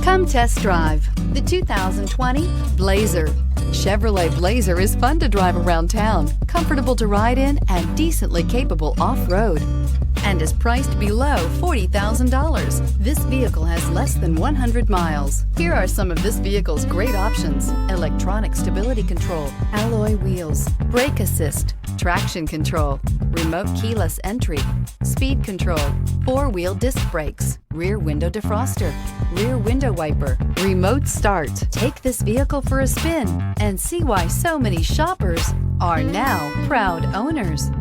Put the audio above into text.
Come test drive the 2020 Blazer. Chevrolet Blazer is fun to drive around town, comfortable to ride in, and decently capable off-road, and is priced below $40,000. This vehicle has less than 100 miles. Here are some of this vehicle's great options: electronic stability control, alloy wheels, brake assist, traction control, remote keyless entry, speed control, four-wheel disc brakes, rear window defroster, rear window wiper, remote start. Take this vehicle for a spin and see why so many shoppers are now proud owners.